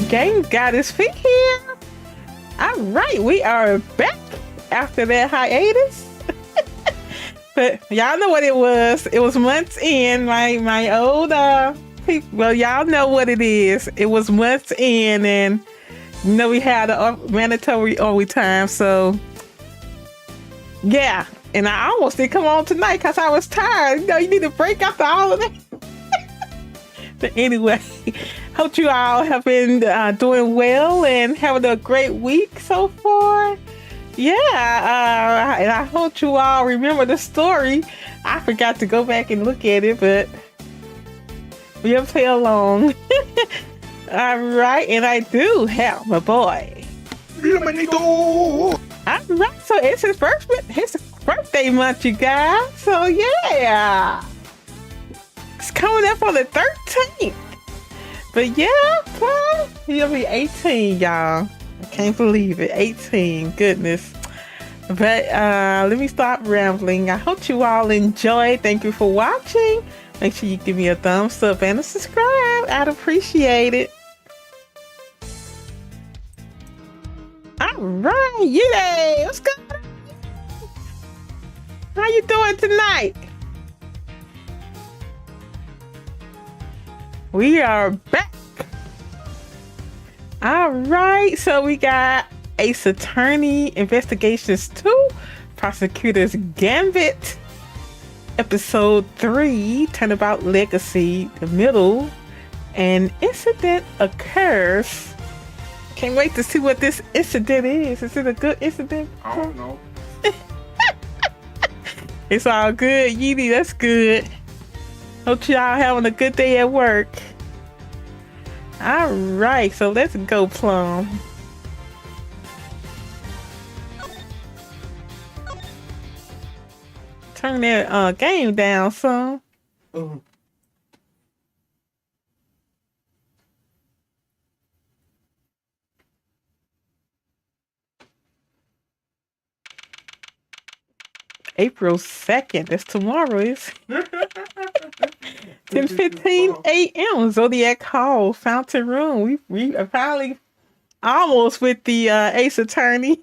GameGoddessFee here. All right, we are back after that hiatus. But y'all know what it was. It was months in. My old people. Well, y'all know what it is. It was months in, and you know we had a mandatory overtime. So yeah, and I almost didn't come on tonight because I was tired. You know, you need to break after all of that. But anyway, hope you all have been doing well and having a great week so far. Yeah, and I hope you all remember the story. I forgot to go back and look at it, but we'll play along. All right, and I do have my boy. All right, so it's his birthday month, you guys. So yeah. It's coming up on the 13th. But yeah, well, he'll be 18, y'all. I can't believe it. 18. Goodness. But let me stop rambling. I hope you all enjoyed. Thank you for watching. Make sure you give me a thumbs up and a subscribe. I'd appreciate it. Alright, yay! What's going on? How you doing tonight? We are back. All right, so we got Ace Attorney Investigations 2, Prosecutor's Gambit, Episode 3, Turnabout Legacy, the middle, an incident occurs. Can't wait to see what this incident is. Is it a good incident? I don't know. It's all good, Yeety. That's good. Hope y'all having a good day at work. All right, so let's go, Plum. Turn that game down, son. April 2nd. That's tomorrow. Is 10:15 a.m. Zodiac Hall, Fountain Room. We are finally almost with the Ace Attorney.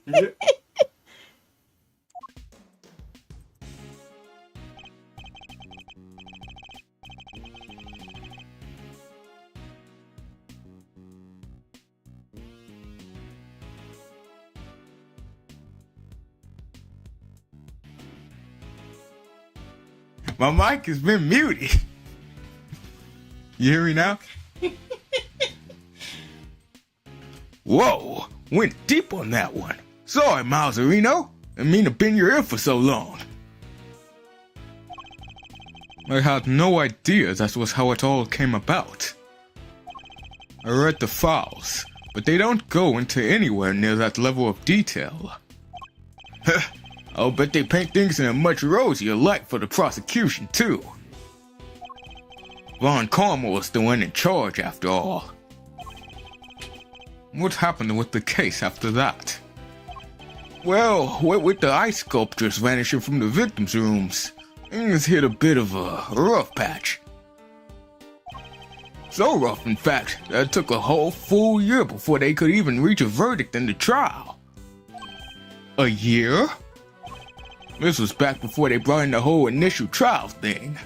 My mic has been muted. You hear me now? Whoa, went deep on that one. Sorry, Mauserino. I mean to bend your ear for so long. I had no idea that was how it all came about. I read the files, but they don't go into anywhere near that level of detail. I'll bet they paint things in a much rosier light for the prosecution, too. Von Karma was the one in charge, after all. What happened with the case after that? Well, what with the ice sculptures vanishing from the victims' rooms, things hit a bit of a rough patch. So rough, in fact, that it took a whole full year before they could even reach a verdict in the trial. A year? This was back before they brought in the whole initial trial thing.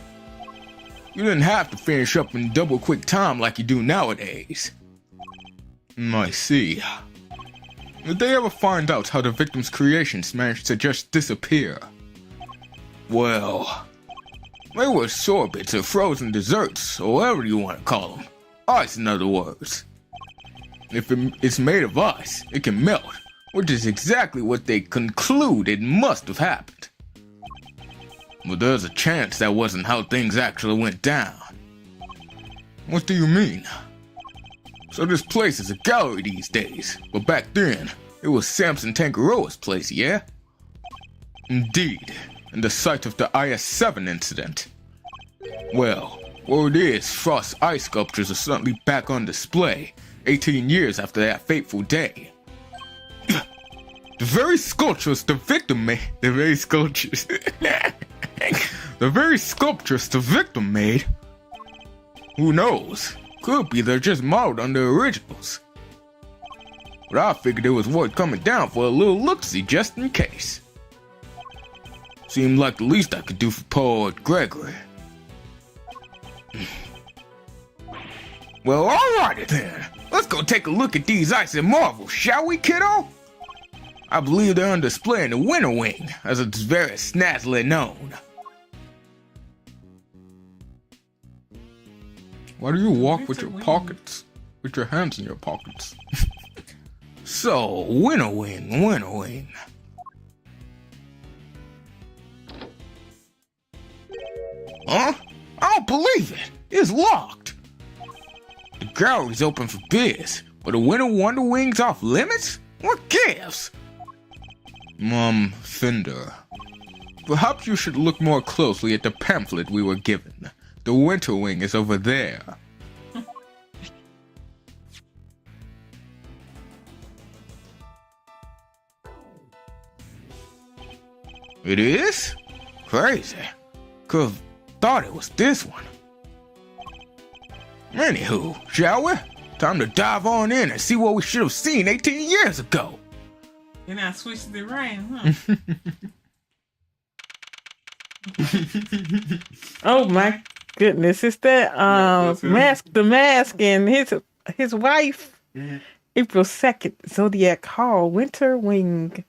You didn't have to finish up in double quick time like you do nowadays. I see. Did they ever find out how the victims' creations managed to just disappear? Well, they were sorbets or frozen desserts, or whatever you want to call them. Ice, in other words. If it's made of ice, it can melt, which is exactly what they concluded must have happened. But there's a chance that wasn't how things actually went down. What do you mean? So this place is a gallery these days, but back then, it was Samson Tangaroa's place, yeah? Indeed, and the site of the IS-7 incident. Well, word is Frost's ice sculptures are suddenly back on display, 18 years after that fateful day. The very sculptures the victim made. The very sculptures the victim made. Who knows? Could be they're just modeled on the originals. but I figured it was worth coming down for a little look-see just in case. Seemed like the least I could do for poor Gregory. Well, alrighty then. Let's go take a look at these icy marvels, shall we, kiddo? I believe they're on display in the Winter Wing, as it's very snazzily known. Why do you walk with your pockets? With your hands in your pockets? So, Winter Wing, Winter Wing. Huh? I don't believe it. It's locked. The gallery's open for bids, but the Winter Wonder Wing's off limits? What gives? Fender. Perhaps you should look more closely at the pamphlet we were given. The Winter Wing is over there. It is? Crazy. Could've thought it was this one. Anywho, shall we? Time to dive on in and see what we should have seen 18 years ago. And I switched it around, huh? Oh my goodness. It's that the mask and his wife. April 2nd, Zodiac Hall, Winter Wing.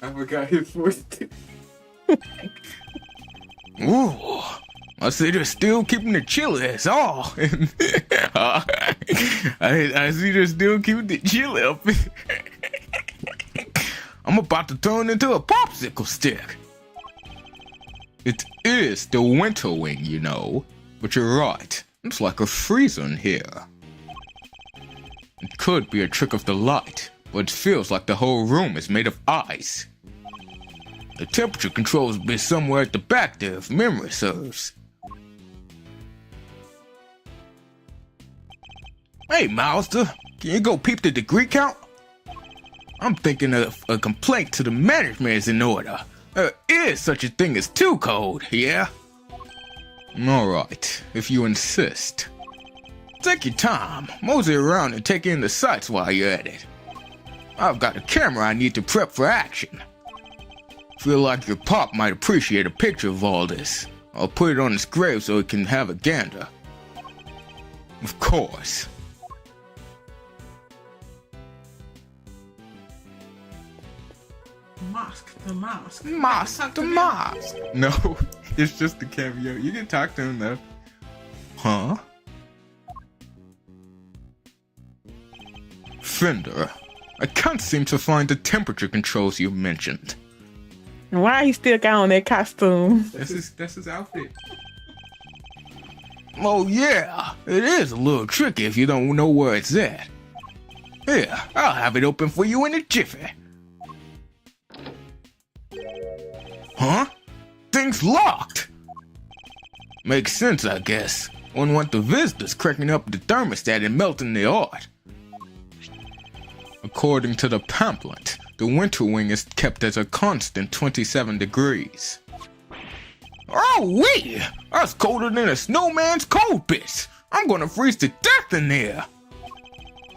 I forgot his voice too. Ooh, I see they're still keeping the chili, that's all. I see they're still keeping the chili up. I'm about to turn into a popsicle stick. It is the Winter Wing, you know. But you're right, it's like a freezer in here. It could be a trick of the light, but it feels like the whole room is made of ice. The temperature controls will be somewhere at the back there if memory serves. Hey, Mouster, can you go peep the degree count? I'm thinking of a complaint to the management is in order. There is such a thing as too cold, yeah? Alright, if you insist. Take your time, mosey around and take in the sights while you're at it. I've got a camera I need to prep for action. Feel like your pop might appreciate a picture of all this. I'll put it on his grave so he can have a gander. Of course. The mosque. No, it's just the cameo. You can talk to him though. Huh? Fender, I can't seem to find the temperature controls you mentioned. Why he still got on that costume? That's his outfit. Oh yeah, it is a little tricky if you don't know where it's at. Here, I'll have it open for you in a jiffy. Huh? Thing's locked! Makes sense, I guess. Wouldn't want the visitors cracking up the thermostat and melting the art. According to the pamphlet, the Winter Wing is kept at a constant 27 degrees. Oh wee! That's colder than a snowman's cold bits! I'm gonna freeze to death in there!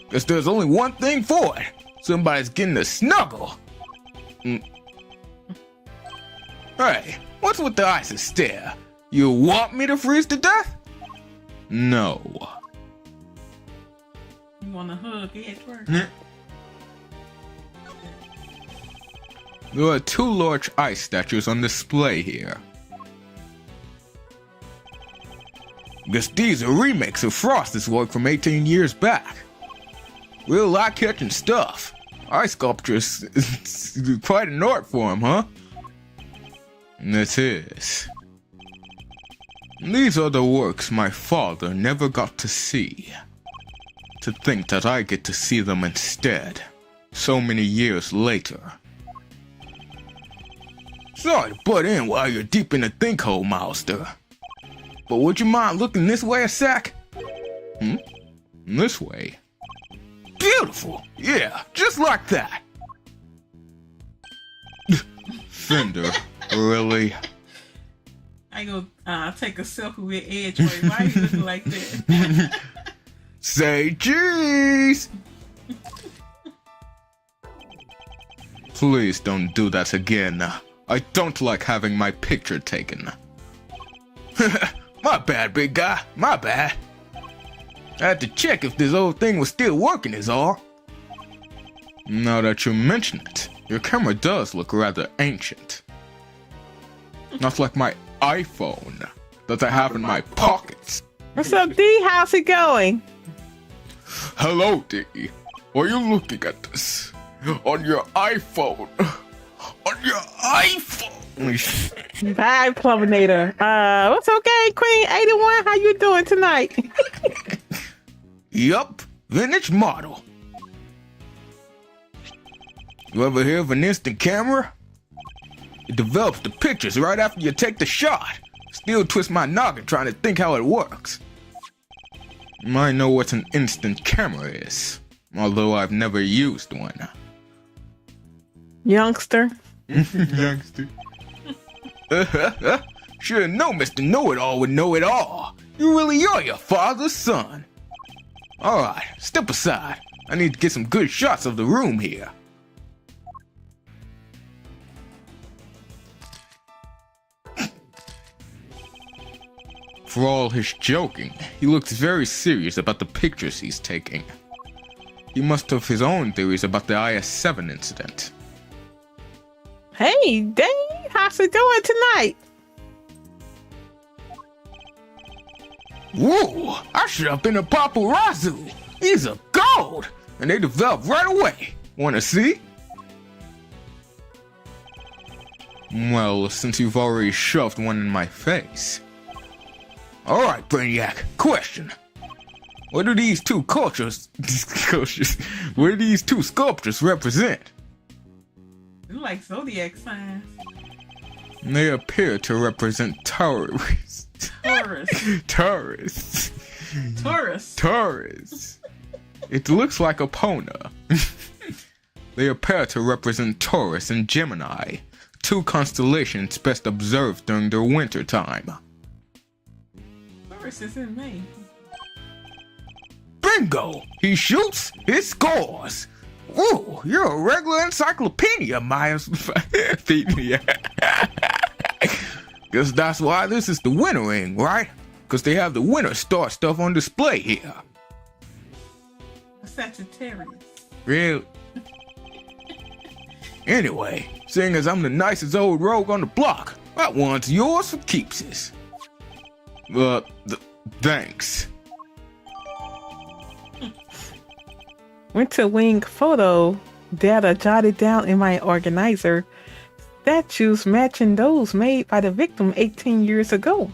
Guess there's only one thing for it. Somebody's getting a snuggle. Hey, what's with the icy stare? You want me to freeze to death? No. You want a hug, Edward? There are 2 large ice statues on display here. Guess these are remakes of Frost's work from 18 years back. Real eye-catching stuff. Ice sculpture is quite an art form, huh? It is. These are the works my father never got to see. To think that I get to see them instead, so many years later. Sorry to butt in while you're deep in the think hole, Mouster. But would you mind looking this way a sec? This way? Beautiful! Yeah, just like that! Fender, really? I go take a selfie with Edward. Why you looking like that? Say cheese! Please don't do that again. I don't like having my picture taken. My bad, big guy. My bad. I had to check if this old thing was still working is all. Now that you mention it, your camera does look rather ancient. Not like my iPhone that I have in my pockets. What's up, D? How's it going? Hello, D. Are you looking at this? On your iPhone. On your iPhone. Bye, Pluminator. What's okay, Queen 81? How you doing tonight? Yup, vintage model. You ever hear of an instant camera? It develops the pictures right after you take the shot. Still twist my noggin trying to think how it works. I know what an instant camera is, although I've never used one. Youngster. Youngster. Sure know Mr. Know-It-All would know it all. You really are your father's son. Alright, step aside. I need to get some good shots of the room here. For all his joking, he looks very serious about the pictures he's taking. He must have his own theories about the IS-7 incident. Hey, Dave. How's it going tonight? Whoa, I should have been a paparazzi. These are gold, and they develop right away. Wanna see? Well, since you've already shoved one in my face. Alright, Brainiac, question. What do these two what do these two sculptures represent? You like zodiac signs. They appear to represent Taurus. Taurus. Taurus. Taurus. Taurus. It looks like a Pona. They appear to represent Taurus and Gemini, two constellations best observed during the winter time. Taurus is in May. Bingo! He shoots, he scores! Ooh, you're a regular encyclopedia, Myers. Guess that's why this is the winter ring, right? Because they have the winter star stuff on display here. Sagittarius. Really? Anyway, seeing as I'm the nicest old rogue on the block, that one's yours for keepsies. Thanks. Winter wing photo data jotted down in my organizer. Statues matching those made by the victim 18 years ago.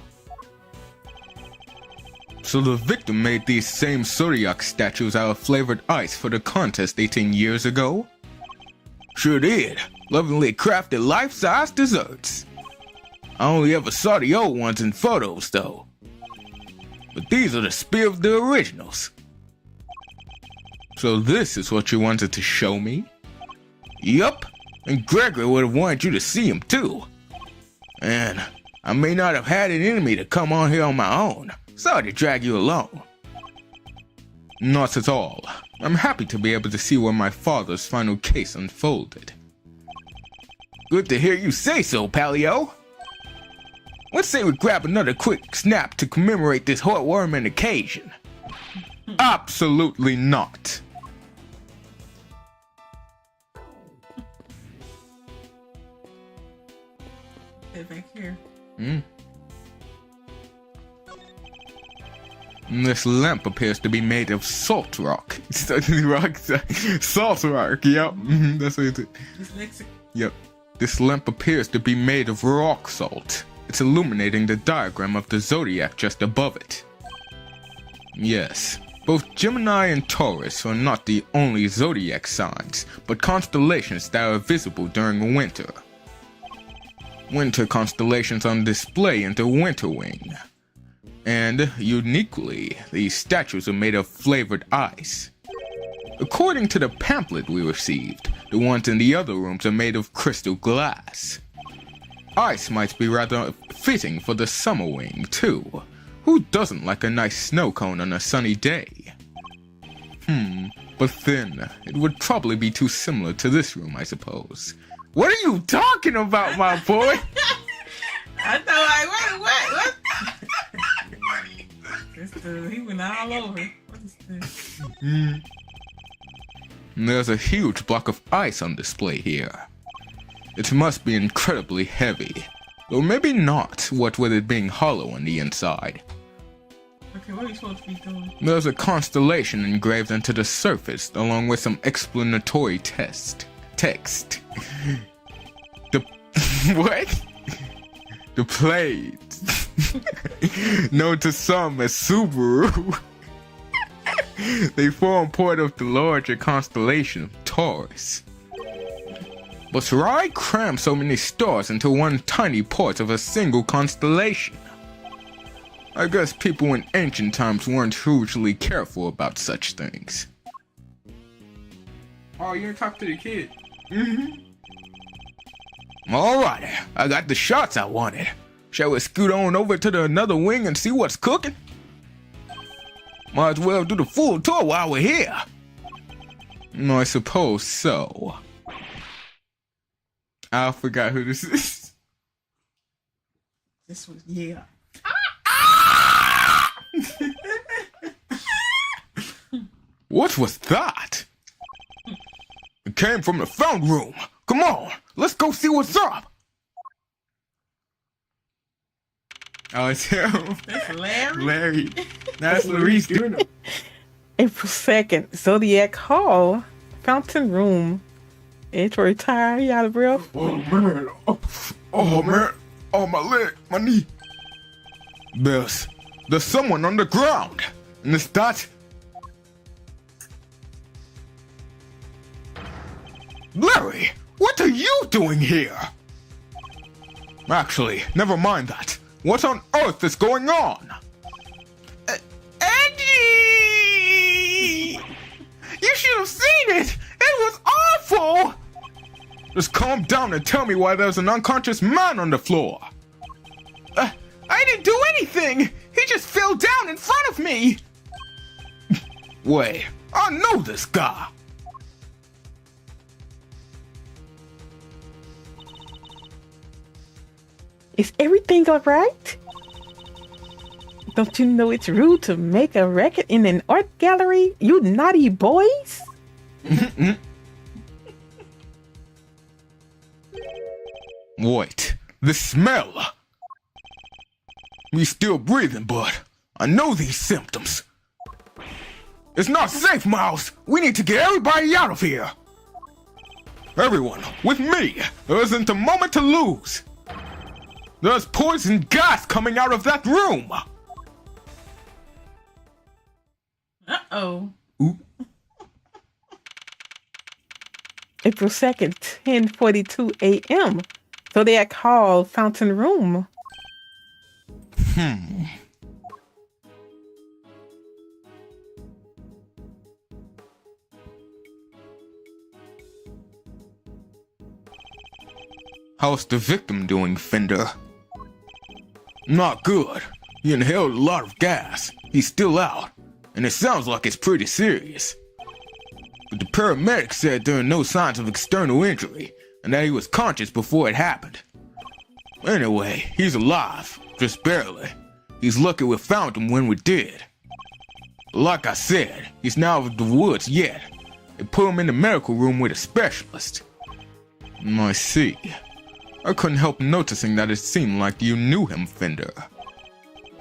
So the victim made these same Zodiac statues out of flavored ice for the contest 18 years ago? Sure did. Lovingly crafted life-size desserts. I only ever saw the old ones in photos though. But these are the spear of the originals. So this is what you wanted to show me? Yup, and Gregory would have wanted you to see him too. And I may not have had it in me to come on here on my own. Sorry to drag you along. Not at all. I'm happy to be able to see where my father's final case unfolded. Good to hear you say so, Palio. Let's say we grab another quick snap to commemorate this heartwarming occasion. Absolutely not. Back here. This lamp appears to be made of salt rock. Salt rock, yep. That's what it is. Dyslexic. Yep. This lamp appears to be made of rock salt. It's illuminating the diagram of the zodiac just above it. Yes, both Gemini and Taurus are not the only zodiac signs, but constellations that are visible during winter. Winter constellations on display in the Winter Wing. And, uniquely, these statues are made of flavored ice. According to the pamphlet we received, the ones in the other rooms are made of crystal glass. Ice might be rather fitting for the Summer Wing, too. Who doesn't like a nice snow cone on a sunny day? But then, it would probably be too similar to this room, I suppose. What are you talking about, my boy? I thought, what? He went all over. What is this? There's a huge block of ice on display here. It must be incredibly heavy. Or maybe not, what with it being hollow on the inside. Okay, what are you supposed to be doing? There's a constellation engraved into the surface, along with some explanatory text. The what? The plate, known to some as Subaru. They form part of the larger constellation of Taurus. But why cram so many stars into one tiny part of a single constellation? I guess people in ancient times weren't hugely careful about such things. Oh, you didn't talk to the kid. Alright, I got the shots I wanted. Shall we scoot on over to the another wing and see what's cooking? Might as well do the full tour while we're here. I suppose so. I forgot who this is. This was, yeah. What was that? It came from the fountain room. Come on, let's go see what's up. Oh, it's him. That's Larry. Larry. That's Larice doing it. April 2nd, Zodiac Hall, Fountain Room. Intro retire, you out of breath? Oh man, oh my leg, my knee. There's someone on the ground. And it's that. Larry, what are you doing here? Actually, never mind that. What on earth is going on? Eddie! You should have seen it! It was awful! Just calm down and tell me why there's an unconscious man on the floor. I didn't do anything! He just fell down in front of me! Wait, I know this guy. Is everything alright? Don't you know it's rude to make a record in an art gallery, you naughty boys? Wait, the smell! We still breathing, but I know these symptoms. It's not safe, Miles! We need to get everybody out of here! Everyone, with me! There isn't a moment to lose! There's poison gas coming out of that room! Uh-oh. Ooh. April 2nd, 10:42 a.m. Zodiac Hall, Fountain Room. How's the victim doing, Fender? Not good. He inhaled a lot of gas. He's still out, and it sounds like it's pretty serious. But the paramedic said there are no signs of external injury, and that he was conscious before it happened. Anyway, he's alive, just barely. He's lucky we found him when we did. Like I said, he's not out of the woods yet. They put him in the medical room with a specialist. I see. I couldn't help noticing that it seemed like you knew him, Fender.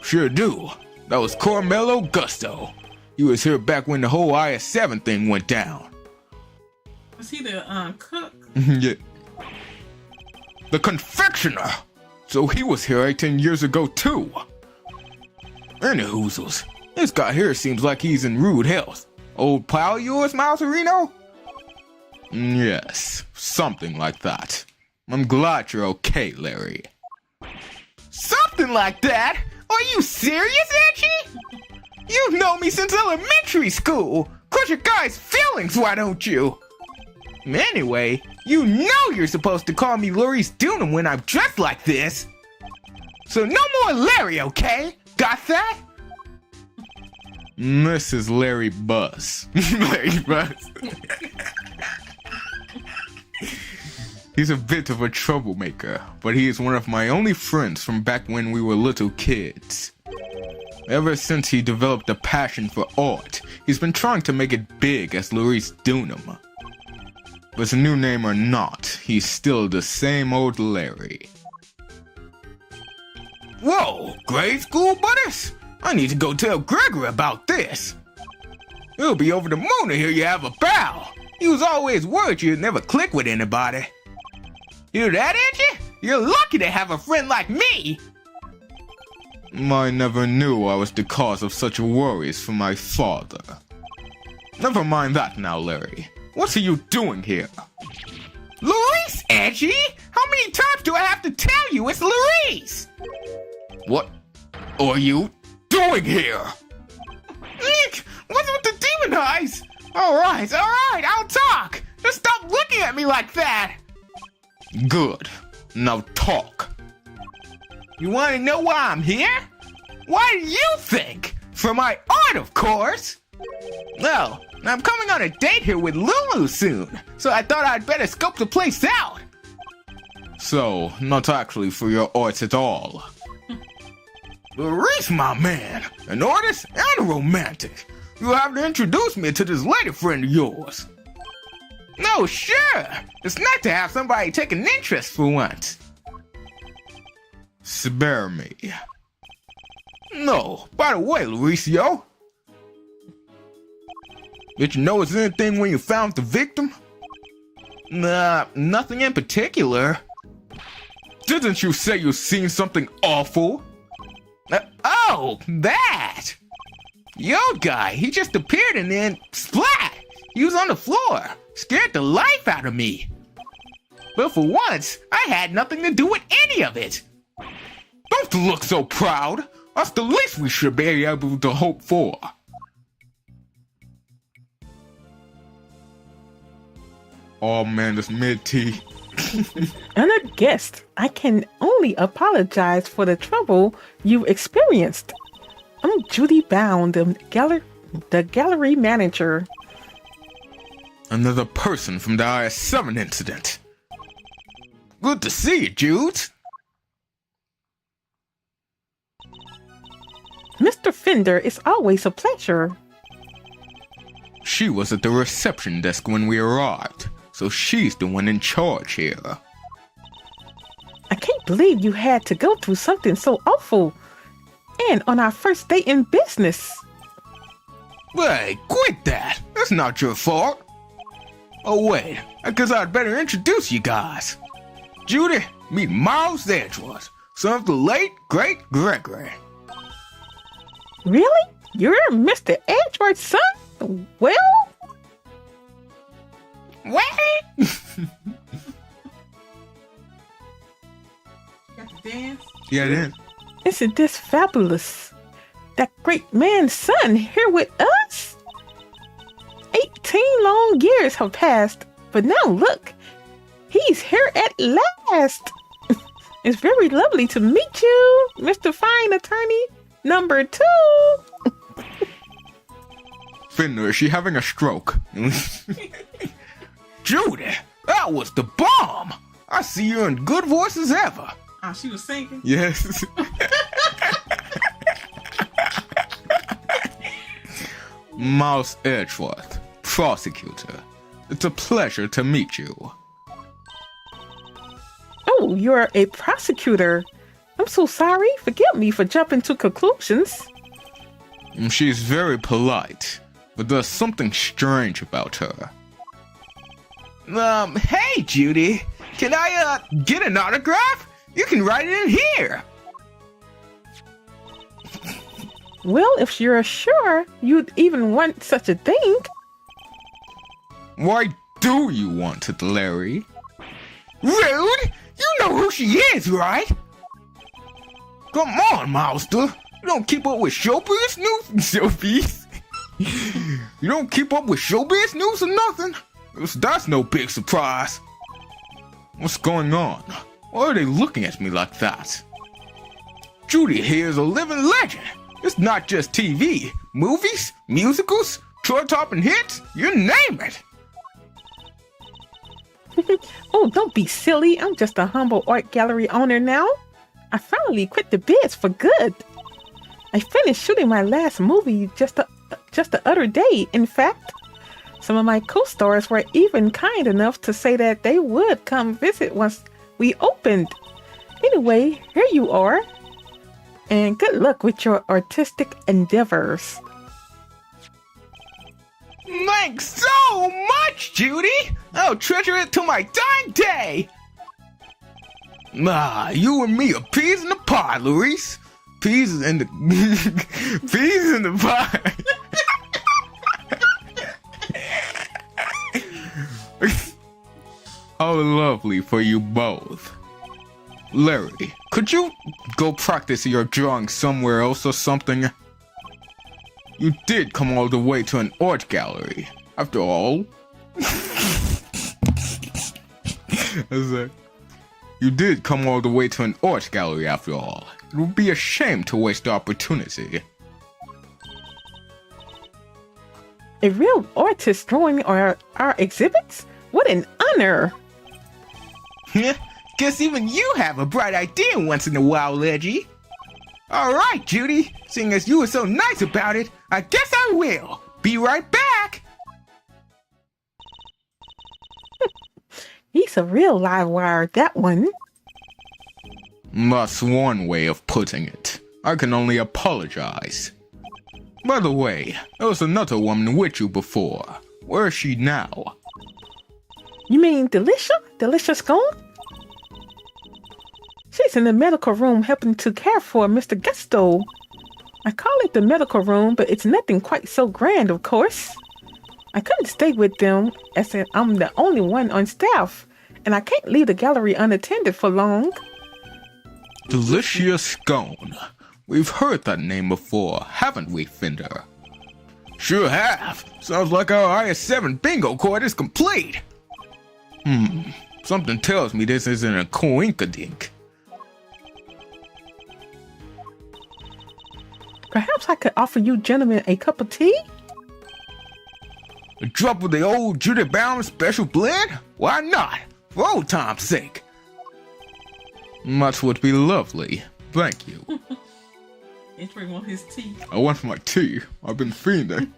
Sure do. That was Carmelo Gusto. He was here back when the whole IS-7 thing went down. Was he the cook? Yeah. The confectioner! So he was here 18 years ago too. Any hoozles, this guy here seems like he's in rude health. Old pal of yours, Mouserino? Yes, something like that. I'm glad you're okay, Larry. Something like that? Are you serious, Edgy? You've known me since elementary school. Put your guy's feelings, why don't you? Anyway, you know you're supposed to call me Larice Dunham when I'm dressed like this. So no more Larry, okay? Got that? This is Larry Buzz. Larry Buzz. He's a bit of a troublemaker, but he is one of my only friends from back when we were little kids. Ever since he developed a passion for art, he's been trying to make it big as Luis Dunham. With a new name or not, he's still the same old Larry. Whoa, grade school buddies? I need to go tell Gregory about this. He'll be over the moon to hear you have a pal. He was always worried you'd never click with anybody. Hear that, Angie? You're lucky to have a friend like me. I never knew I was the cause of such worries for my father. Never mind that now, Larry. What are you doing here? Luis, Angie? How many times do I have to tell you it's Luis? What are you doing here? Eek! What's with the demon eyes? Alright, I'll talk. Just stop looking at me like that. Good. Now talk. You want to know why I'm here? Why do you think? For my art, of course. Well, I'm coming on a date here with Lulu soon, so I thought I'd better scope the place out. So, not actually for your arts at all. Luis, my man, an artist and a romantic. You'll have to introduce me to this lady friend of yours. No, sure. It's nice to have somebody take an interest for once. Spare me. No, by the way, Luisio. Did you notice anything when you found the victim? Nothing in particular. Didn't you say you seen something awful? Oh, that! The old guy, he just appeared and then splat! He was on the floor, scared the life out of me. But for once, I had nothing to do with any of it. Don't look so proud. That's the least we should be able to hope for. Oh man, this mid-tea. Honored guest, I can only apologize for the trouble you experienced. I'm Judy Bound, the gallery manager. Another person from the IS-7 incident. Good to see you, Jude. Mr. Fender, it's always a pleasure. She was at the reception desk when we arrived, so she's the one in charge here. I can't believe you had to go through something so awful. And on our first date in business. Hey, quit that! That's not your fault. Oh wait, I guess I'd better introduce you guys. Judy, meet Miles Edgeworth, son of the late, great Gregory. Really? You're Mr. Edgeworth's son? Well? What? Got the dance? Yeah, then. Isn't this fabulous? That great man's son here with us? 18 long years have passed, but now look, he's here at last. It's very lovely to meet you, Mr. Fine Attorney number 2. Fender, is she having a stroke? Judy, that was the bomb! I see you're in good voice as ever. Oh, she was singing? Yes. Miles Edgeworth, prosecutor. It's a pleasure to meet you. Oh, you're a prosecutor. I'm so sorry. Forgive me for jumping to conclusions. She's very polite, but there's something strange about her. Hey, Judy. Can I, get an autograph? You can write it in here. Well, if you're sure you'd even want such a thing. Why do you want it, Larry? Rude! You know who she is, right? Come on, Mouster. You don't keep up with showbiz news? Showbiz? You don't keep up with showbiz news or nothing? That's no big surprise. What's going on? Why are they looking at me like that? Judy here is a living legend. It's not just TV. Movies, musicals, chart-topping hits, you name it. Oh, don't be silly. I'm just a humble art gallery owner now. I finally quit the biz for good. I finished shooting my last movie just the other day. In fact, some of my co-stars were even kind enough to say that they would come visit once we opened. Anyway, here you are. And good luck with your artistic endeavors. Thanks so much, Judy! I'll treasure it till my dying day! You and me are peas in the pie, Luis. Peas in the... peas in the pie. How lovely for you both. Larry, could you go practice your drawing somewhere else or something? You did come all the way to an art gallery, after all. You did come all the way to an art gallery after all. It would be a shame to waste the opportunity. A real artist drawing our exhibits? What an honor! Guess even you have a bright idea once in a while, Leggy. Alright, Judy. Seeing as you were so nice about it, I guess I will. Be right back! He's a real live wire, that one. That's one way of putting it. I can only apologize. By the way, there was another woman with you before. Where is she now? You mean Delicia? Delicia's gone? She's in the medical room helping to care for Mr. Gusto. I call it the medical room, but it's nothing quite so grand, of course. I couldn't stay with them, as I'm the only one on staff, and I can't leave the gallery unattended for long. Delicia Scone. We've heard that name before, haven't we, Fender? Sure have. Sounds like our IS-7 bingo card is complete. Something tells me this isn't a coinkadink. Perhaps I could offer you gentlemen a cup of tea? A drop of the old Judy Bound special blend? Why not? For old time's sake. Much would be lovely. Thank you. Entering on his tea. I want my tea. I've been fiending.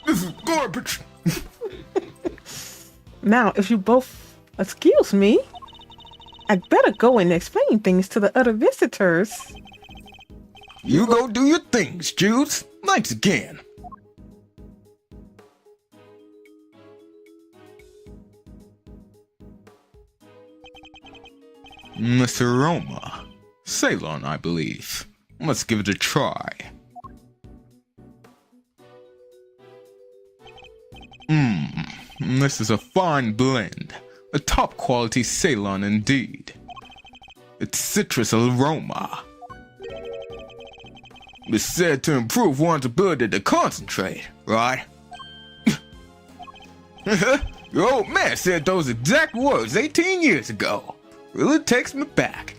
This is garbage. Now, if you both excuse me, I'd better go and explain things to the other visitors. You go do your things, Judes. Thanks again. Miss Aroma. Ceylon, I believe. Let's give it a try. This is a fine blend. A top quality Ceylon indeed. Its citrus aroma is said to improve one's ability to concentrate, right? Your old man said those exact words 18 years ago. Really takes me back.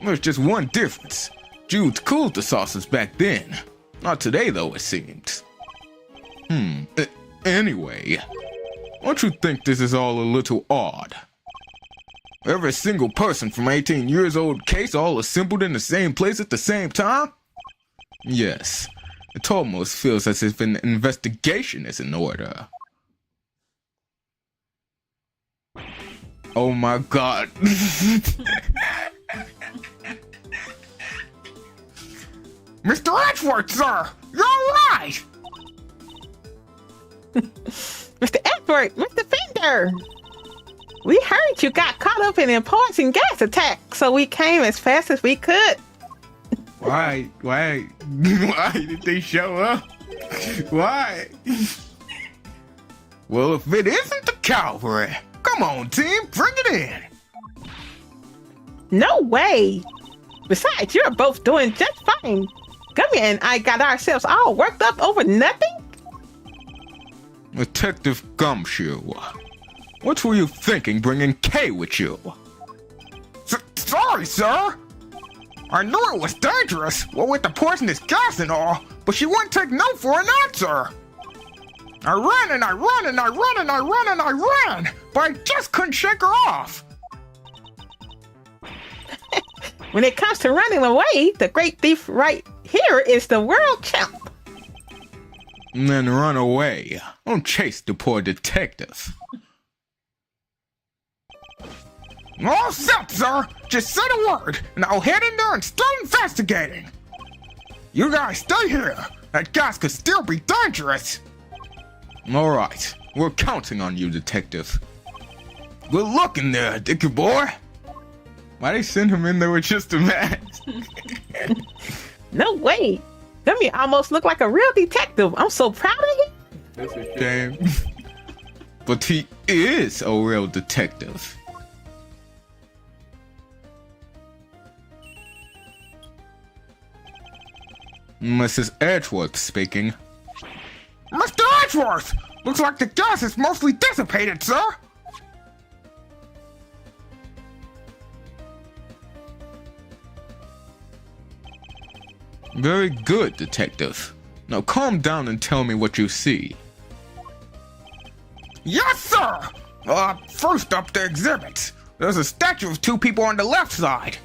There's just one difference. Judes cooled the sauces back then. Not today, though, it seems. Anyway, don't you think this is all a little odd? Every single person from 18 years old case all assembled in the same place at the same time? Yes, it almost feels as if an investigation is in order. Oh my god. Mr. Edgeworth, sir! You're right! Mr. Edward, Mr. Fender! We heard you got caught up in an poison gas attack, so we came as fast as we could. Why did they show up? Why? Well, if it isn't the cavalry, come on, team, bring it in. No way! Besides, you're both doing just fine. Gummy and I got ourselves all worked up over nothing. Detective Gumshoe, What were you thinking bringing Kay with you? Sorry, sir. I knew it was dangerous, what with the poisonous gas and all, but she wouldn't take no for an answer. I ran and I ran and I ran and I ran and I ran, but I just couldn't shake her off. When it comes to running away, the great thief right here is the world champ. And then run away. Don't chase the poor detective. All set, sir. Just say the word, and I'll head in there and start investigating. You guys stay here. That gas could still be dangerous. All right, we're counting on you, detective. Good luck in there, Dickie boy. Why they send him in there with just a mask? No way. Dummy almost look like a real detective. I'm so proud of him. That's a shame. But he is a real detective. Mrs. Edgeworth speaking. Mr. Edgeworth! Looks like the gas is mostly dissipated, sir. Very good, detective. Now calm down and tell me what you see. Yes, sir! First up the exhibits. There's a statue of two people on the left side.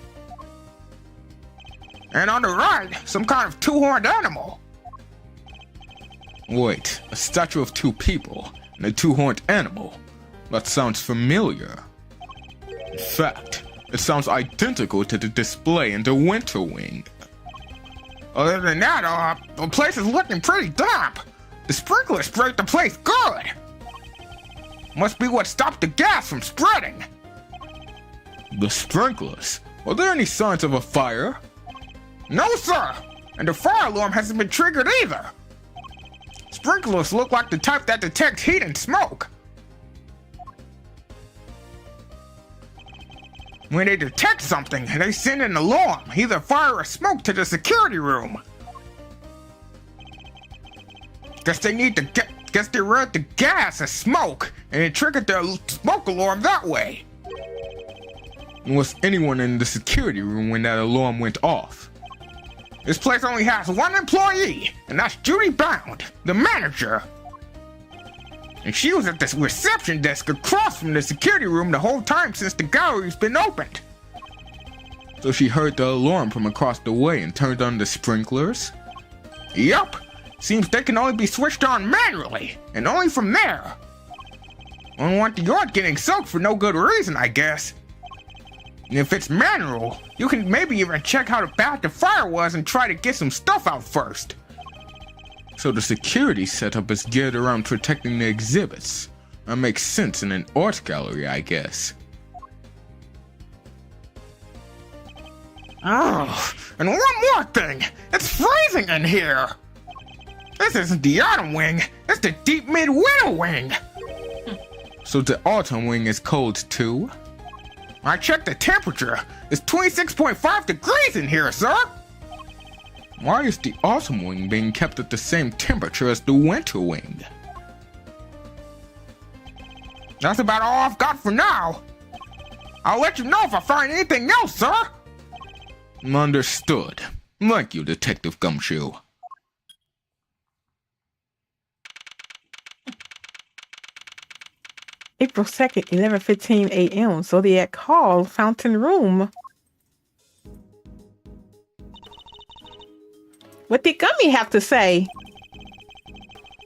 And on the right, some kind of two-horned animal. Wait, a statue of two people and a two-horned animal? That sounds familiar. In fact, it sounds identical to the display in the Winter Wing. Other than that, the place is looking pretty damp. The sprinklers sprayed the place good. Must be what stopped the gas from spreading. The sprinklers? Are there any signs of a fire? No, sir. And the fire alarm hasn't been triggered either. Sprinklers look like the type that detect heat and smoke. When they detect something, they send an alarm, either fire or smoke, to the security room. Guess they read the gas as smoke, and it triggered the smoke alarm that way. Was anyone in the security room when that alarm went off? This place only has one employee, and that's Judy Bound, the manager. And she was at the reception desk across from the security room the whole time since the gallery's been opened. So she heard the alarm from across the way and turned on the sprinklers? Yup. Seems they can only be switched on manually, and only from there. Won't want the yard getting soaked for no good reason, I guess. And if it's manual, you can maybe even check how bad the fire was and try to get some stuff out first. So the security setup is geared around protecting the exhibits. That makes sense in an art gallery, I guess. Oh, and one more thing! It's freezing in here! This isn't the autumn wing, it's the deep midwinter wing! So the autumn wing is cold too? I checked the temperature. It's 26.5 degrees in here, sir! Why is the autumn wing being kept at the same temperature as the winter wing? That's about all I've got for now. I'll let you know if I find anything else, sir! Understood. Thank you, Detective Gumshoe. April 2nd, 11:15 a.m. Zodiac Hall, Fountain Room. What did Gummy have to say?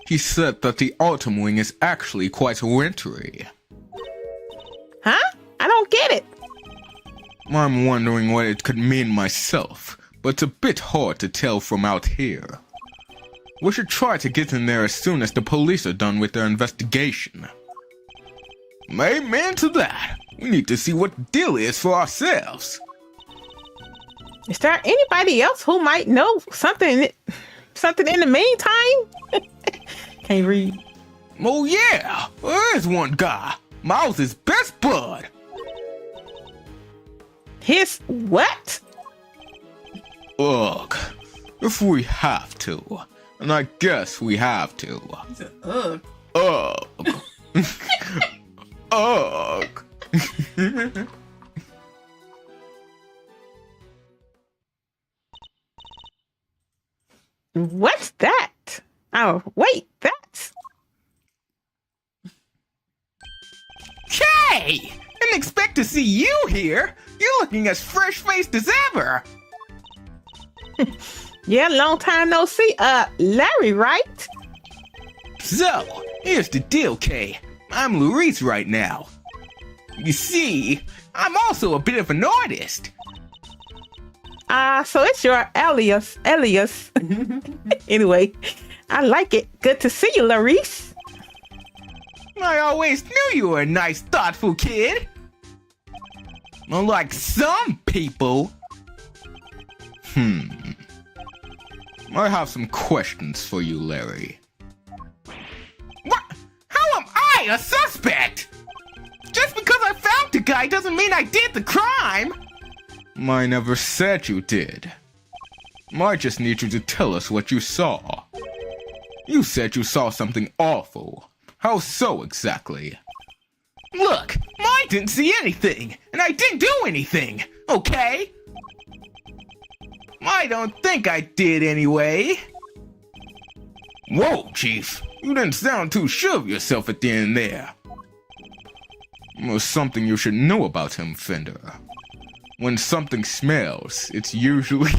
He said that the autumn wing is actually quite wintry. Huh? I don't get it. I'm wondering what it could mean myself, but it's a bit hard to tell from out here. We should try to get in there as soon as the police are done with their investigation. Amen to that. We need to see what the deal is for ourselves. Is there anybody else who might know something in the meantime? Can't read. Oh yeah, there's one guy. Miles' best bud. His what? Ugh. If we have to. And I guess we have to. He said, ugh. Ugh. Ugh. What's that? Oh, wait, that's... Hey! Didn't expect to see you here. You're looking as fresh-faced as ever. Yeah, long time no see. Larry, right? So, here's the deal, Kay. I'm Luis right now. You see, I'm also a bit of an artist. So it's your alias. Anyway, I like it. Good to see you, Larice. I always knew you were a nice, thoughtful kid. Unlike some people. I have some questions for you, Larry. What? How am I a suspect? Just because I found the guy doesn't mean I did the crime. I never said you did. I just need you to tell us what you saw. You said you saw something awful. How so exactly? Look, I didn't see anything, and I didn't do anything, okay? I don't think I did anyway. Whoa, Chief. You didn't sound too sure of yourself at the end there. There's something you should know about him, Fender. When something smells, it's usually...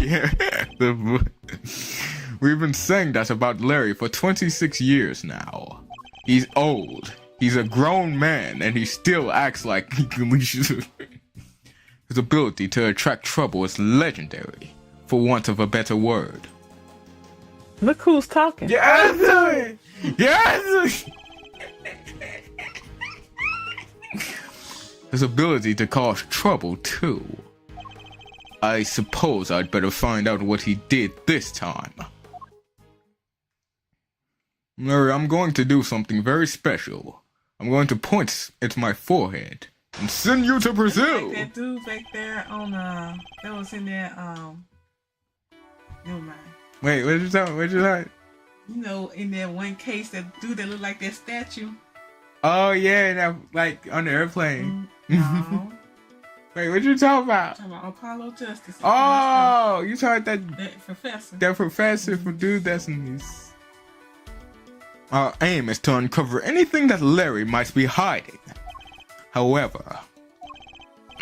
We've been saying that about Larry for 26 years now. He's old. He's a grown man, and he still acts like he can leash his ability to attract trouble is legendary, for want of a better word. Look who's talking. Yes! Yes! His ability to cause trouble, too. I suppose I'd better find out what he did this time. Larry, I'm going to do something very special. I'm going to point at my forehead and send you to Brazil. Like that dude back there on that was in there. Never mind. Wait, what you talking? What you talking? You know, in that one case, that dude that looked like that statue. Oh yeah, that like on the airplane. No. Wait, what you talking about? Talking about Apollo Justice. Oh, you talking that professor. that professor from Dude That's in these. Our aim is to uncover anything that Larry might be hiding. However,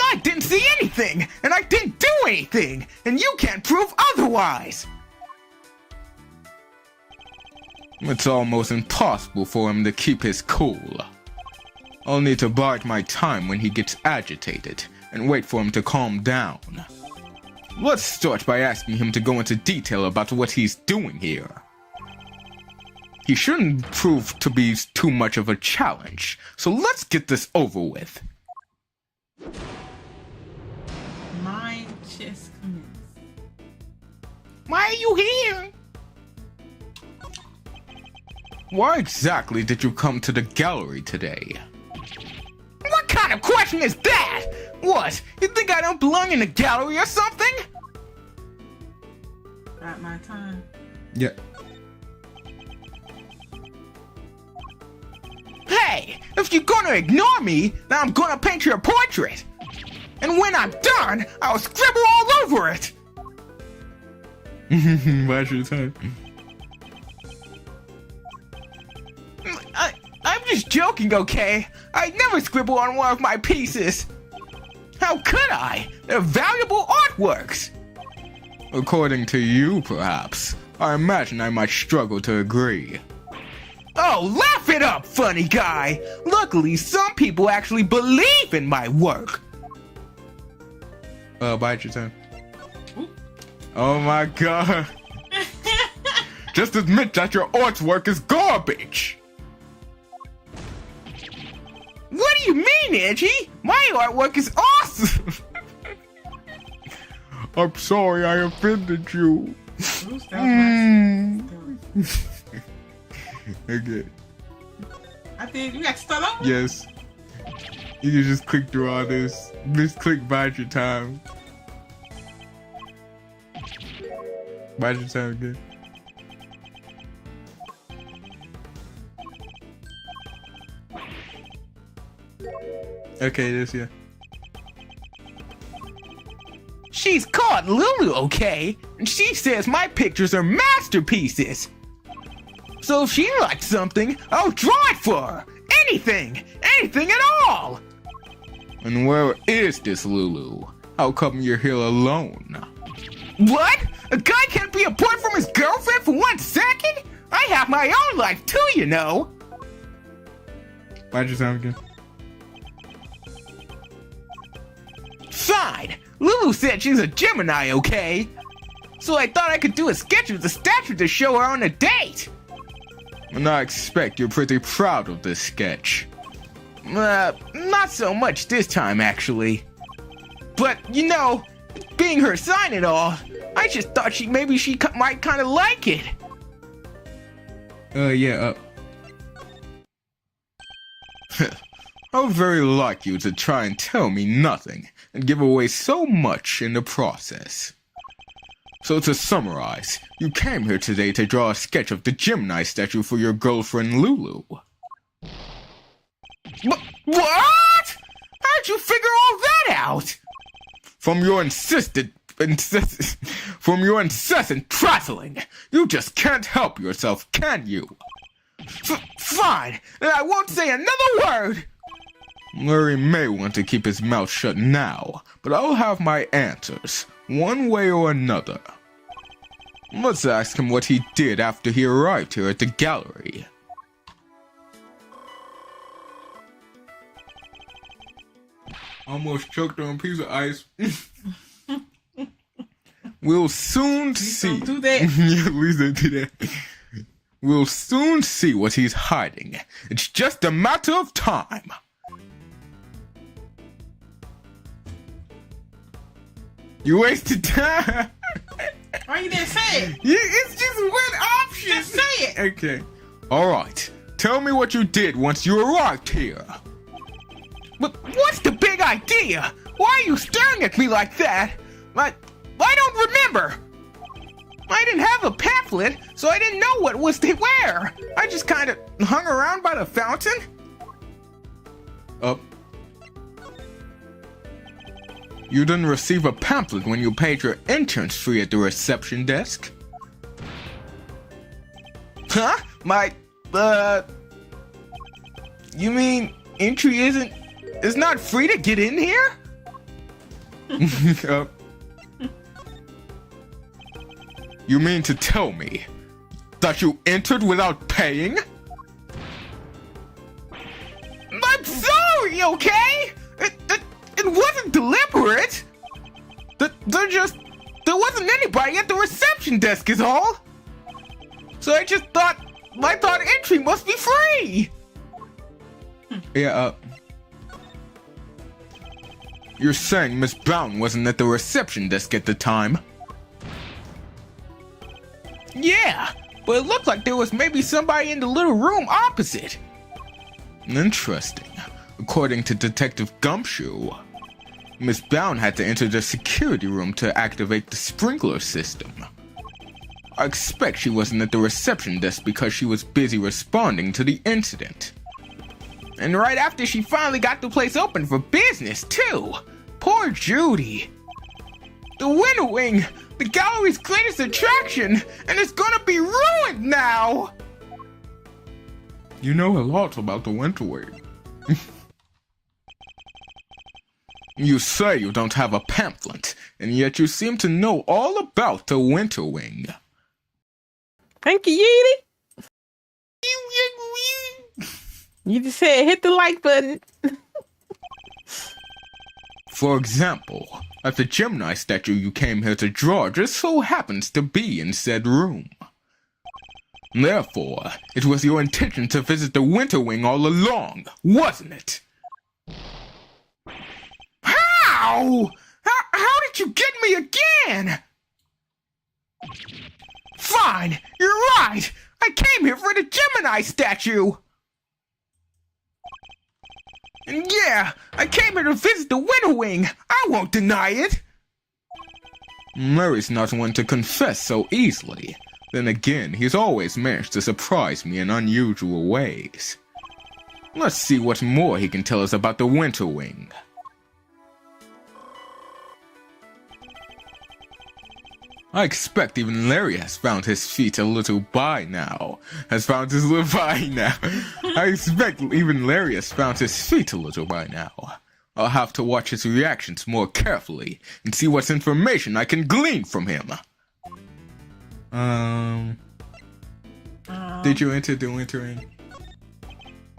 I didn't see anything, and I didn't do anything, and you can't prove otherwise. it's almost impossible for him to keep his cool. I'll need to bide my time when he gets agitated and wait for him to calm down. Let's start by asking him to go into detail about what he's doing here. He shouldn't prove to be too much of a challenge, so let's get this over with. Mind chess commence. Why are you here? Why exactly did you come to the gallery today? What kind of question is that? What, you think I don't belong in a gallery or something? About my time. Yeah. Hey, if you're gonna ignore me, then I'm gonna paint your portrait. And when I'm done, I'll scribble all over it. Why's your time? I'm just joking, okay? I'd never scribble on one of my pieces. How could I? They're valuable artworks. According to you, perhaps. I imagine I might struggle to agree. Oh, laugh it up, funny guy. Luckily, some people actually believe in my work. Bite your tongue. Oh my god. Just admit that your artwork is garbage. What do you mean, Edgy? My artwork is awesome. I'm sorry I offended you. Bruce, that was Okay. I think you got to start over. Yes. You can just click through all this. Just click bide your time. Bide your time again. Okay, this, yeah. She's called Lulu, okay? And she says my pictures are masterpieces. So if she likes something, I'll draw it for her. Anything at all. And where is this Lulu? How come you're here alone? What? A guy can't be apart from his girlfriend for 1 second? I have my own life too, you know. Why'd you sound again? Fine. Lulu said she's a Gemini, okay? So I thought I could do a sketch of the statue to show her on a date. And I expect you're pretty proud of this sketch. Not so much this time, actually. But, you know, being her sign and all, I just thought she might kind of like it. Yeah, How very like you to try and tell me nothing and give away so much in the process. So to summarize, you came here today to draw a sketch of the Gemini statue for your girlfriend Lulu. What? How'd you figure all that out? From your incessant prattling, you just can't help yourself, can you? Fine, then I won't say another word. Larry may want to keep his mouth shut now, but I'll have my answers, one way or another. Let's ask him what he did after he arrived here at the gallery. Almost choked on a piece of ice. We'll soon see. Don't do that. Yeah, please don't do that. We'll soon see what he's hiding. It's just a matter of time. You wasted time. Why you didn't say it? Yeah, it's just one option. Just say it. Okay. All right. Tell me what you did once you arrived here. But what's the big idea? Why are you staring at me like that? I don't remember. I didn't have a pamphlet, so I didn't know what was where. I just kind of hung around by the fountain. You didn't receive a pamphlet when you paid your entrance fee at the reception desk? Huh? You mean entry is not free to get in here? You mean to tell me that you entered without paying? I'm sorry, okay? It wasn't deliberate. There wasn't anybody at the reception desk is all. So I thought entry must be free. Yeah, you're saying Miss Brown wasn't at the reception desk at the time? Yeah, but it looked like there was maybe somebody in the little room opposite. Interesting. According to Detective Gumshoe, Miss Brown had to enter the security room to activate the sprinkler system. I expect she wasn't at the reception desk because she was busy responding to the incident. And right after she finally got the place open for business, too. Poor Judy. The Winter Wing, the gallery's greatest attraction, and it's gonna be ruined now! You know a lot about the Winter Wing. You say you don't have a pamphlet, and yet you seem to know all about the Winter Wing. Thank you, Yeety. You just said hit the like button. For example, at the Gemini statue you came here to draw just so happens to be in said room. Therefore, it was your intention to visit the Winter Wing all along, wasn't it? How? How did you get me again? Fine, you're right. I came here for the Gemini statue. And yeah, I came here to visit the Winter Wing. I won't deny it. Murray's not one to confess so easily. Then again, he's always managed to surprise me in unusual ways. Let's see what more he can tell us about the Winter Wing. I expect even Larry has found his feet a little by now. I expect even Larry has found his feet a little by now. I'll have to watch his reactions more carefully and see what information I can glean from him. Did you enter the Winter Wing?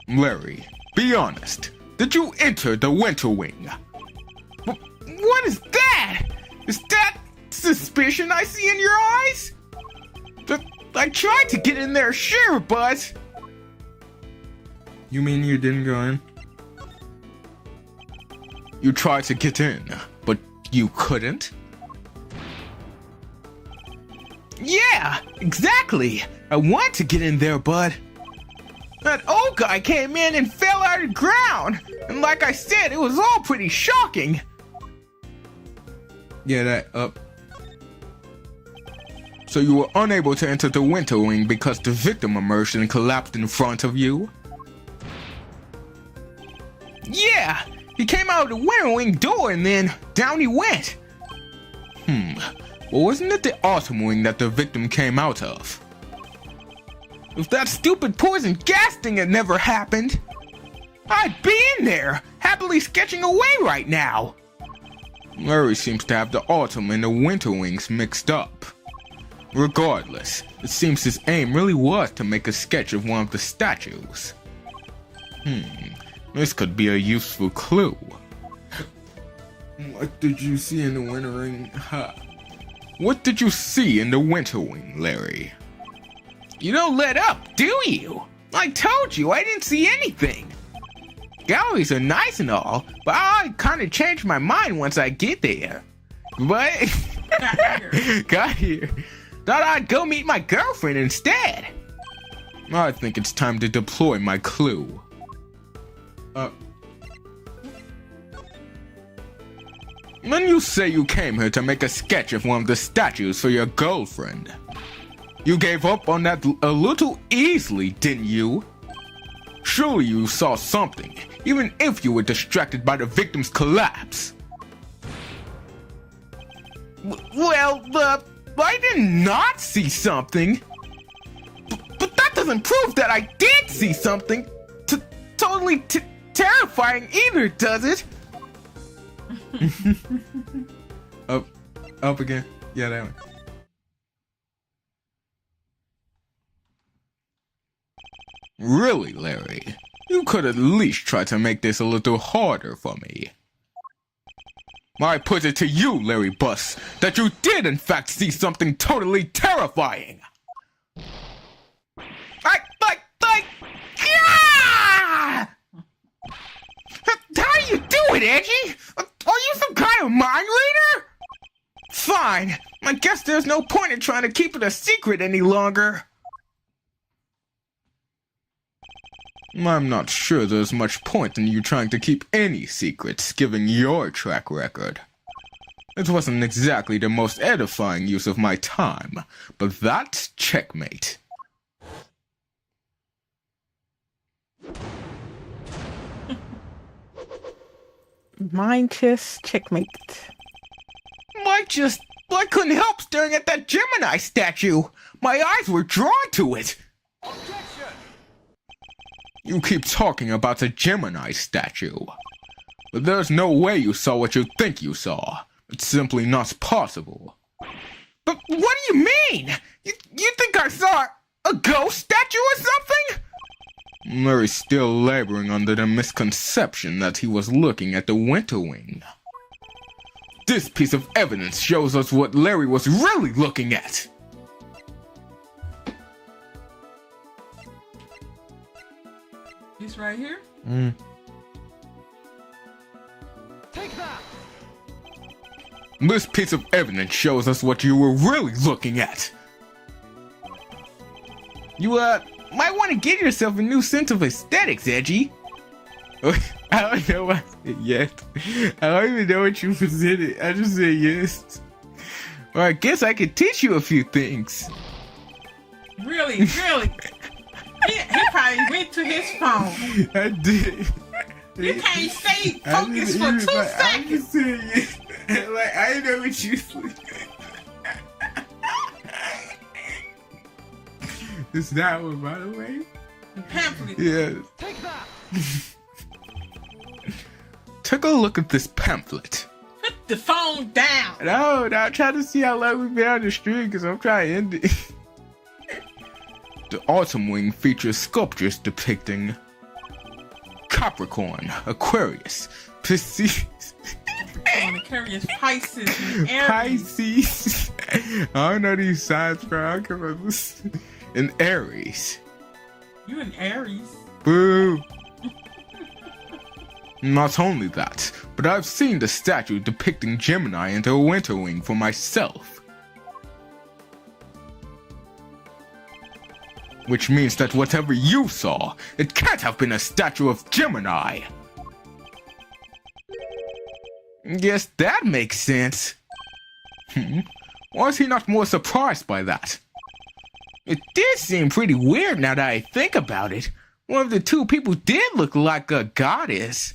Larry, be honest. Did you enter the Winter Wing? What is that? Is that suspicion I see in your eyes? I tried to get in there, sure, but... You mean you didn't go in? You tried to get in, but you couldn't? Yeah, exactly. I want to get in there, but... That old guy came in and fell out of the ground. And like I said, it was all pretty shocking. Yeah, that up. So you were unable to enter the Winter Wing because the victim emerged and collapsed in front of you? Yeah, he came out of the Winter Wing door and then down he went. Well, wasn't it the Autumn Wing that the victim came out of? If that stupid poison gas thing had never happened, I'd be in there, happily sketching away right now. Larry seems to have the Autumn and the Winter Wings mixed up. Regardless, it seems his aim really was to make a sketch of one of the statues. This could be a useful clue. What did you see in the Winter Wing? What did you see in the Winter Wing, Larry? You don't let up, do you? I told you I didn't see anything. Galleries are nice and all, but I kind of change my mind once I get there. But got here. Thought I'd go meet my girlfriend instead. I think it's time to deploy my clue. When you say you came here to make a sketch of one of the statues for your girlfriend, you gave up on that a little easily, didn't you? Surely you saw something, even if you were distracted by the victim's collapse. Well, I did not see something. But that doesn't prove that I did see something totally terrifying either, does it? Up again. Yeah, that one. Really, Larry? You could at least try to make this a little harder for me. I put it to you, Larry Bus, that you did in fact see something totally terrifying. Yeah! How do you do it, Edgy? Are you some kind of mind reader? Fine. I guess there's no point in trying to keep it a secret any longer. I'm not sure there's much point in you trying to keep any secrets, given your track record. It wasn't exactly the most edifying use of my time, but that's checkmate. Mine just checkmate. I couldn't help staring at that Gemini statue. My eyes were drawn to it. Objection! You keep talking about the Gemini statue. But there's no way you saw what you think you saw. It's simply not possible. But what do you mean? You think I saw a ghost statue or something? Larry's still laboring under the misconception that he was looking at the Winter Wing. This piece of evidence shows us what Larry was really looking at. This right here? Take that! This piece of evidence shows us what you were really looking at. You, might want to give yourself a new sense of aesthetics, Edgy. I don't know what I said yet. I don't even know what you presented. I just said yes. Well, I guess I could teach you a few things. Really? He probably went to his phone. I did. You can't stay focused for 2 seconds. I'm just serious. Like, I didn't know what you said. It's that one, by the way. The pamphlet. Yes. Take that. Take a look at this pamphlet. Put the phone down. No, I'm trying to see how long we've been on the stream because I'm trying to end it. The Autumn Wing features sculptures depicting Capricorn, Aquarius, Pisces, Aquarius, Pisces, and Aries. Pisces. I don't know these signs, bro. I don't care about this. And Aries. You and Aries. Boo. Not only that, but I've seen the statue depicting Gemini and her winter wing for myself. Which means that whatever you saw, it can't have been a statue of Gemini. Yes, that makes sense. Why is he not more surprised by that? It did seem pretty weird now that I think about it. One of the two people did look like a goddess.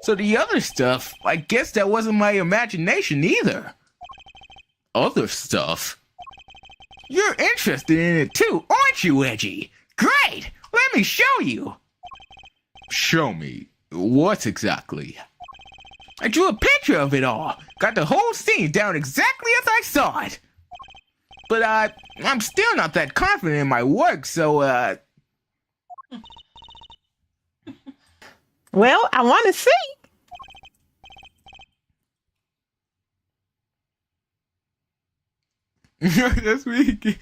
So the other stuff, I guess that wasn't my imagination either. Other stuff? You're interested in it too, aren't you, Edgy? Great! Let me show you! Show me? What exactly? I drew a picture of it all. Got the whole scene down exactly as I saw it. But, I'm still not that confident in my work, so, Well, I want to see. That's weak.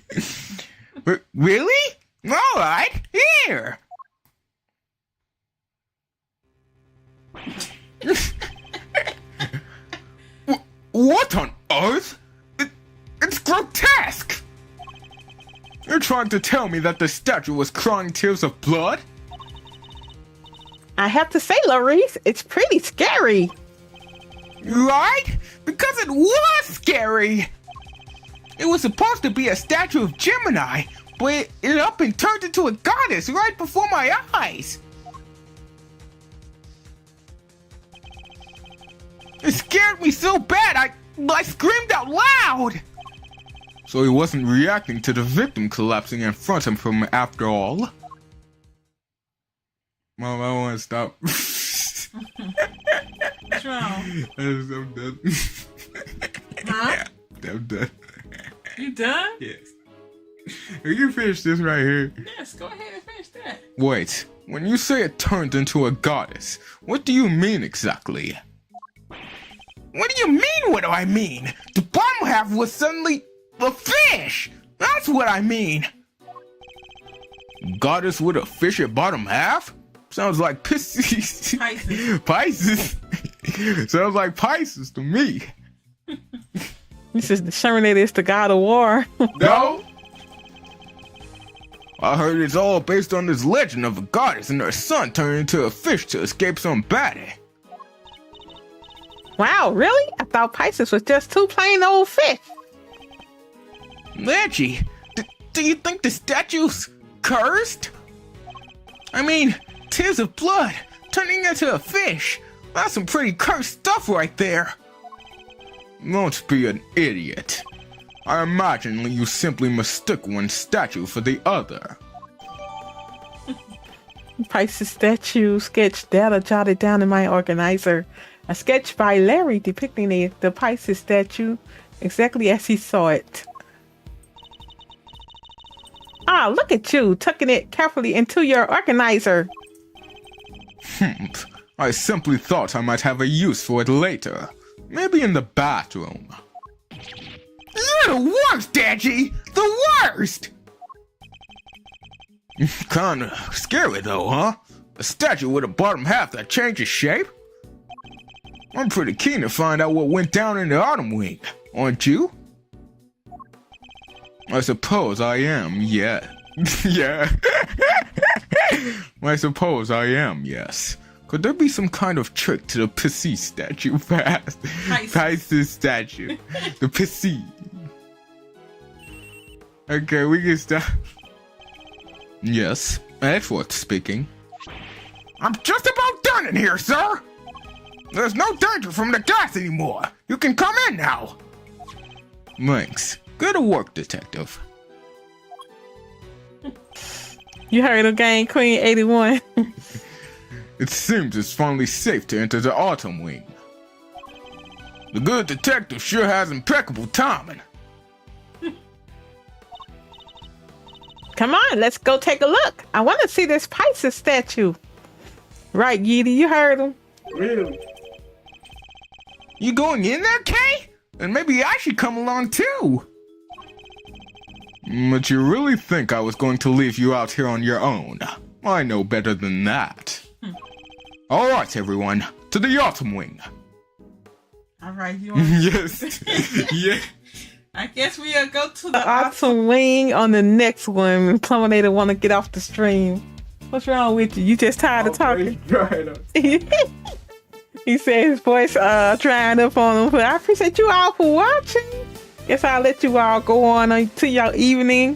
Really? Alright, here! What on earth? It's grotesque! You're trying to tell me that the statue was crying tears of blood? I have to say, Larice, it's pretty scary. Right? Because it was scary! It was supposed to be a statue of Gemini, but it up and turned into a goddess right before my eyes! It scared me so bad, I screamed out loud! So he wasn't reacting to the victim collapsing in front of him after all? Mom, I want to stop. What's wrong? I'm done. Huh? I'm done. You done? Yes. You can finish this right here. Yes, go ahead and finish that. Wait, when you say it turned into a goddess, what do you mean exactly? What do you mean, what do I mean? The bottom half was suddenly a fish! That's what I mean! Goddess with a fish at bottom half? Sounds like Pisces. Pisces. Pisces. Sounds like Pisces to me. This is disseminated as the god of war. No? I heard it's all based on this legend of a goddess and her son turning into a fish to escape some baddie. Wow, really? I thought Pisces was just two plain old fish. Leggy, do you think the statue's cursed? I mean, tears of blood turning into a fish. That's some pretty cursed stuff right there. Don't be an idiot. I imagine you simply mistook one statue for the other. Pisces statue sketch data jotted down in my organizer. A sketch by Larry depicting the Pisces statue exactly as he saw it. Ah, look at you, tucking it carefully into your organizer. I simply thought I might have a use for it later. Maybe in the bathroom. You're the worst, Dadgy! The worst! Kinda scary though, huh? A statue with a bottom half that changes shape? I'm pretty keen to find out what went down in the Autumn Wing, aren't you? I suppose I am, yeah. Yeah. I suppose I am, yes. Could there be some kind of trick to the Pisces statue past? Pisces statue. The Pisces. Okay, we can stop. Yes, Edgeworth speaking. I'm just about done in here, sir. There's no danger from the gas anymore. You can come in now. Thanks. Good work, Detective. You heard of Game Queen 81. It seems it's finally safe to enter the Autumn Wing. The good detective sure has impeccable timing. Come on, let's go take a look. I want to see this Pisces statue. Right, Yeety, you heard him. Really? You going in there, Kay? And maybe I should come along too. But you really think I was going to leave you out here on your own? I know better than that. All right, everyone, to the Autumn Wing. All right, you want Yes. Yeah. I guess we'll go to the Autumn Wing on the next one. Pluminator want to get off the stream. What's wrong with you? You just tired of talking? He said his voice drying up on him. But I appreciate you all for watching. Guess I'll let you all go on to your evening.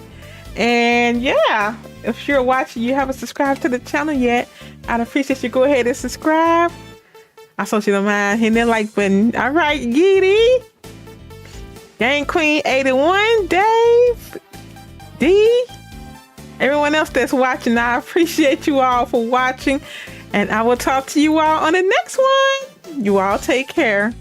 And yeah, if you're watching, you haven't subscribed to the channel yet, I'd appreciate you go ahead and subscribe. I hope you don't mind hitting that like button. All right, Yeety. Game Queen 81, Dave, D, everyone else that's watching, I appreciate you all for watching. And I will talk to you all on the next one. You all take care.